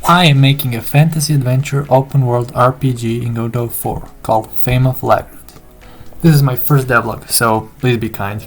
I am making a fantasy adventure open world RPG in Godot 4 called Fame of Lagrod. This is my first devlog, so please be kind.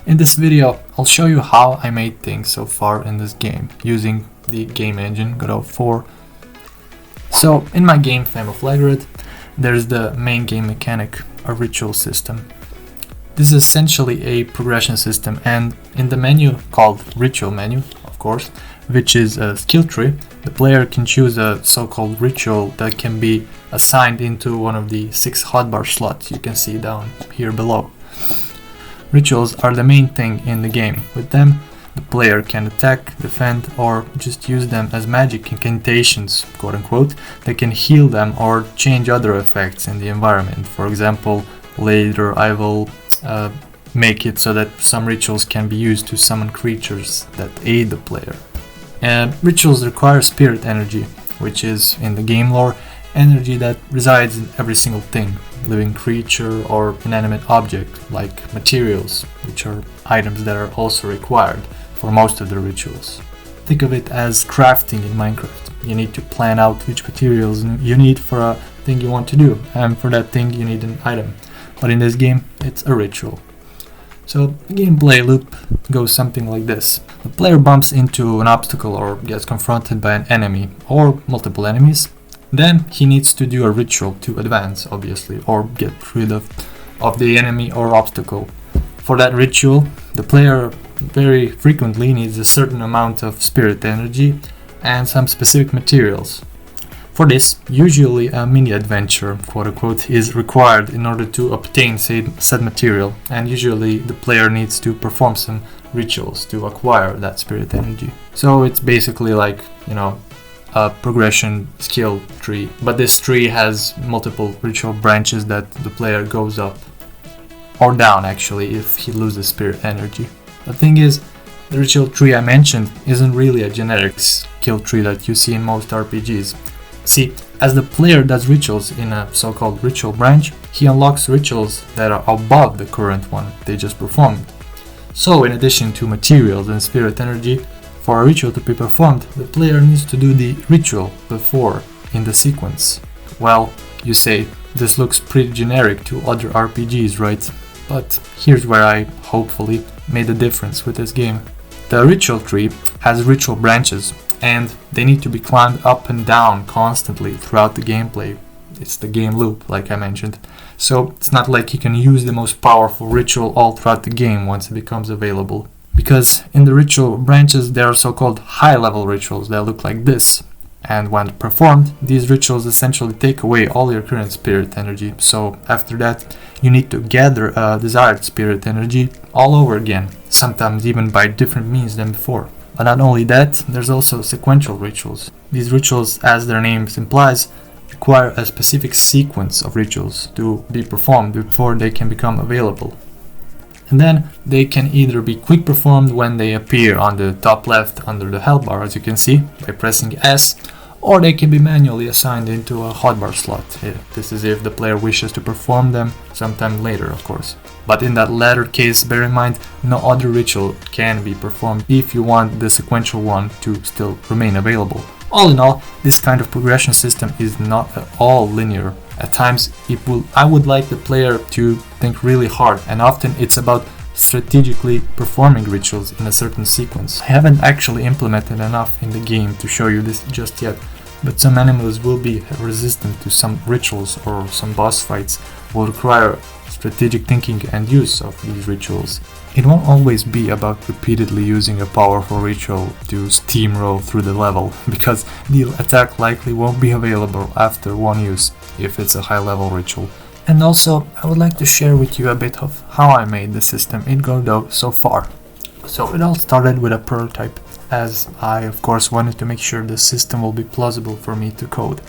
In this video, I'll show you how I made things so far in this game using the game engine Godot 4. So in my game Fame of Lagrod, there's the main game mechanic, a ritual system. This is essentially a progression system, and in the menu called ritual menu, of course, which is a skill tree, the player can choose a so-called ritual that can be assigned into one of the 6 hotbar slots you can see down here below. Rituals are the main thing in the game. With them, the player can attack, defend, or just use them as magic incantations, quote unquote, that can heal them or change other effects in the environment. For example, later I will make it so that some rituals can be used to summon creatures that aid the player. Rituals require spirit energy, which is, in the game lore, energy that resides in every single thing, living creature or inanimate object, like materials, which are items that are also required for most of the rituals. Think of it as crafting in Minecraft. You need to plan out which materials you need for a thing you want to do, and for that thing you need an item. But in this game, it's a ritual. So the gameplay loop goes something like this. The player bumps into an obstacle or gets confronted by an enemy or multiple enemies. Then he needs to do a ritual to advance, obviously, or get rid of the enemy or obstacle. For that ritual, the player very frequently needs a certain amount of spirit energy and some specific materials. For this, usually a mini adventure, quote unquote, is required in order to obtain said material, and usually the player needs to perform some rituals to acquire that spirit energy. So it's basically like, a progression skill tree, but this tree has multiple ritual branches that the player goes up or down actually if he loses spirit energy. The thing is, the ritual tree I mentioned isn't really a generic skill tree that you see in most RPGs. See, as the player does rituals in a so-called ritual branch, he unlocks rituals that are above the current one they just performed. So in addition to materials and spirit energy, for a ritual to be performed, the player needs to do the ritual before in the sequence. Well, you say, this looks pretty generic to other RPGs, right? But here's where I, hopefully, made a difference with this game. The ritual tree has ritual branches, and they need to be climbed up and down constantly throughout the gameplay. It's the game loop, like I mentioned. So it's not like you can use the most powerful ritual all throughout the game once it becomes available. Because in the ritual branches there are so-called high-level rituals that look like this. And when performed, these rituals essentially take away all your current spirit energy. So after that, you need to gather desired spirit energy all over again, sometimes even by different means than before. But not only that, there's also sequential rituals. These rituals, as their name implies, require a specific sequence of rituals to be performed before they can become available. And then they can either be quick performed when they appear on the top left under the health bar, as you can see, by pressing S, or they can be manually assigned into a hotbar slot. This is if the player wishes to perform them sometime later, of course. But in that latter case, bear in mind, no other ritual can be performed if you want the sequential one to still remain available. All in all, this kind of progression system is not at all linear. At times, I would like the player to think really hard, and often it's about strategically performing rituals in a certain sequence. I haven't actually implemented enough in the game to show you this just yet, but some enemies will be resistant to some rituals, or some boss fights will require strategic thinking and use of these rituals. It won't always be about repeatedly using a powerful ritual to steamroll through the level, because the attack likely won't be available after one use if it's a high-level ritual. And also, I would like to share with you a bit of how I made the system in Godot so far. So it all started with a prototype, as I of course wanted to make sure the system will be plausible for me to code.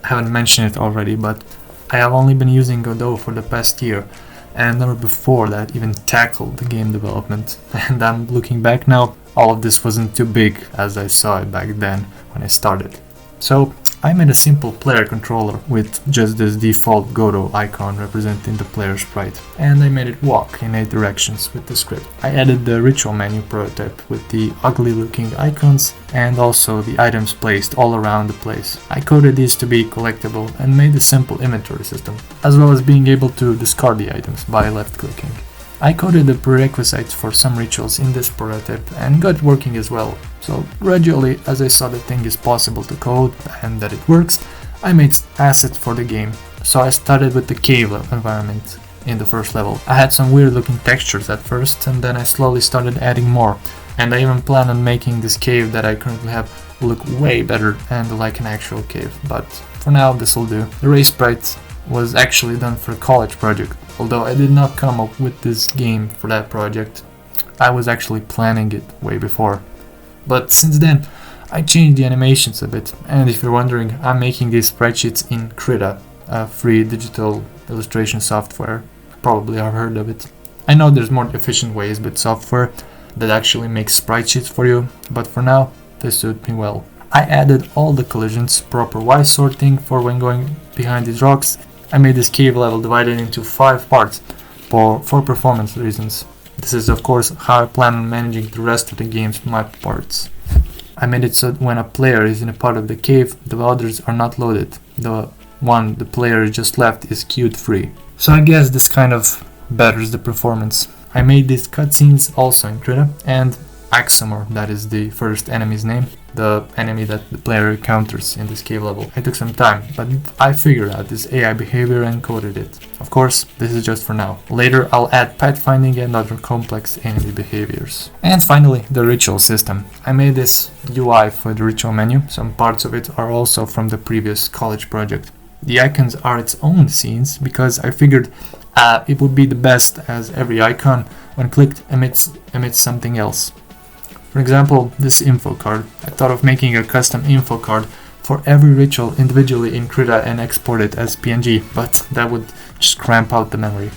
I haven't mentioned it already, but I have only been using Godot for the past year, and never before that even tackled the game development. And I'm looking back now, all of this wasn't too big as I saw it back then when I started. So I made a simple player controller with just this default Godot icon representing the player sprite, and I made it walk in 8 directions with the script. I added the ritual menu prototype with the ugly looking icons and also the items placed all around the place. I coded these to be collectible and made a simple inventory system, as well as being able to discard the items by left clicking. I coded the prerequisites for some rituals in this prototype and got it working as well. So gradually, as I saw the thing is possible to code and that it works, I made assets for the game. So I started with the cave environment in the first level. I had some weird looking textures at first, and then I slowly started adding more. And I even plan on making this cave that I currently have look way better and like an actual cave, but for now this will do. The race sprite was actually done for a college project, although I did not come up with this game for that project. I was actually planning it way before. But since then, I changed the animations a bit, and if you're wondering, I'm making these spreadsheets in Krita, a free digital illustration software. Probably have heard of it. I know there's more efficient ways with software that actually makes spreadsheets for you, but for now, they suit me well. I added all the collisions, proper Y sorting for when going behind these rocks. I made this cave level divided into 5 parts for performance reasons. This is of course how I plan on managing the rest of the game's map parts. I made it so that when a player is in a part of the cave, the others are not loaded. The one the player just left is queued free. So I guess this kind of betters the performance. I made these cutscenes also in Krita, and Axamor, that is the first enemy's name, the enemy that the player encounters in this cave level. It took some time, but I figured out this AI behavior and coded it. Of course, this is just for now. Later I'll add pathfinding and other complex enemy behaviors. And finally, the ritual system. I made this UI for the ritual menu. Some parts of it are also from the previous college project. The icons are its own scenes because I figured it would be the best, as every icon, when clicked, emits something else. For example, this info card. I thought of making a custom info card for every ritual individually in Krita and export it as PNG, but that would just cramp out the memory.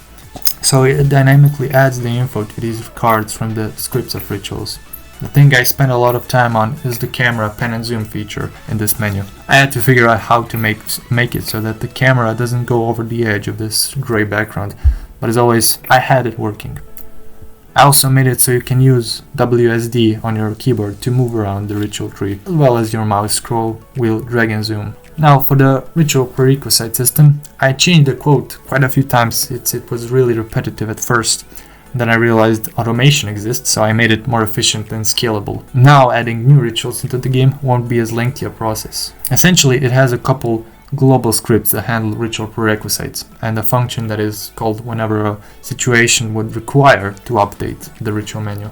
So it dynamically adds the info to these cards from the scripts of rituals. The thing I spent a lot of time on is the camera pan and zoom feature in this menu. I had to figure out how to make it so that the camera doesn't go over the edge of this gray background, but as always, I had it working. I also made it so you can use WSD on your keyboard to move around the ritual tree, as well as your mouse scroll wheel drag and zoom. Now for the ritual prerequisite system, I changed the quote quite a few times. It was really repetitive at first. Then I realized automation exists, so I made it more efficient and scalable. Now adding new rituals into the game won't be as lengthy a process. Essentially, it has a couple global scripts that handle ritual prerequisites, and a function that is called whenever a situation would require to update the ritual menu.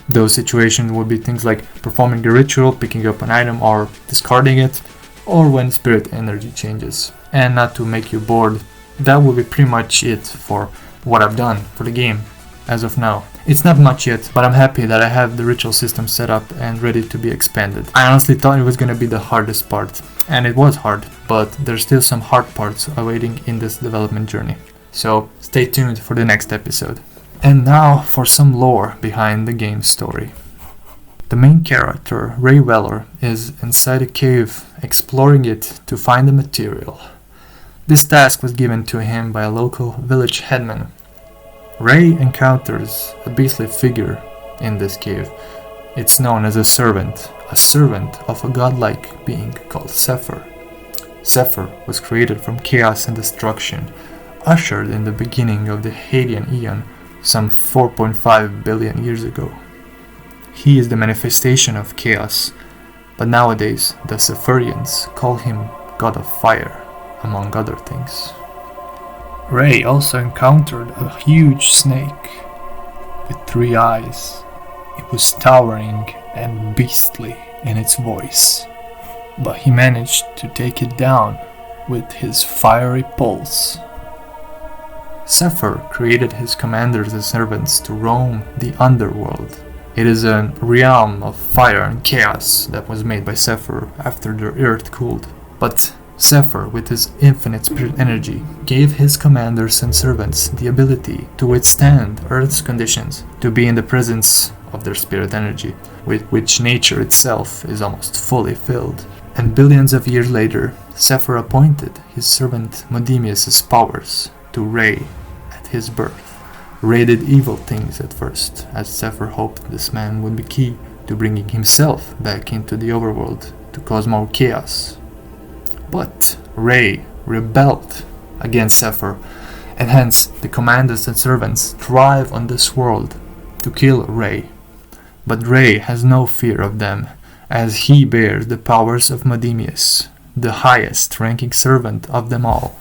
Those situations would be things like performing the ritual, picking up an item or discarding it, or when spirit energy changes. And not to make you bored, that will be pretty much it for what I've done for the game as of now. It's not much yet, but I'm happy that I have the ritual system set up and ready to be expanded. I honestly thought it was gonna be the hardest part, and it was hard, but there's still some hard parts awaiting in this development journey. So stay tuned for the next episode. And now for some lore behind the game's story. The main character, Ray Weller, is inside a cave exploring it to find the material. This task was given to him by a local village headman. Ray encounters a beastly figure in this cave. It's known as a servant of a godlike being called Zephyr. Zephyr was created from chaos and destruction, ushered in the beginning of the Hadean Eon some 4.5 billion years ago. He is the manifestation of chaos, but nowadays the Zephyrians call him God of Fire, among other things. Ray also encountered a huge snake with 3 eyes. It was towering and beastly in its voice, but he managed to take it down with his fiery pulse. Zephyr created his commanders and servants to roam the underworld. It is a realm of fire and chaos that was made by Zephyr after the earth cooled. But Zephyr, with his infinite spirit energy, gave his commanders and servants the ability to withstand Earth's conditions, to be in the presence of their spirit energy, with which nature itself is almost fully filled. And billions of years later, Sephir appointed his servant Modemius' powers to Re at his birth. Re did evil things at first, as Sephir hoped this man would be key to bringing himself back into the overworld to cause more chaos. But Re rebelled against Sephir, and hence the commanders and servants thrive on this world to kill Re. But Re has no fear of them, as he bears the powers of Modemius, the highest ranking servant of them all.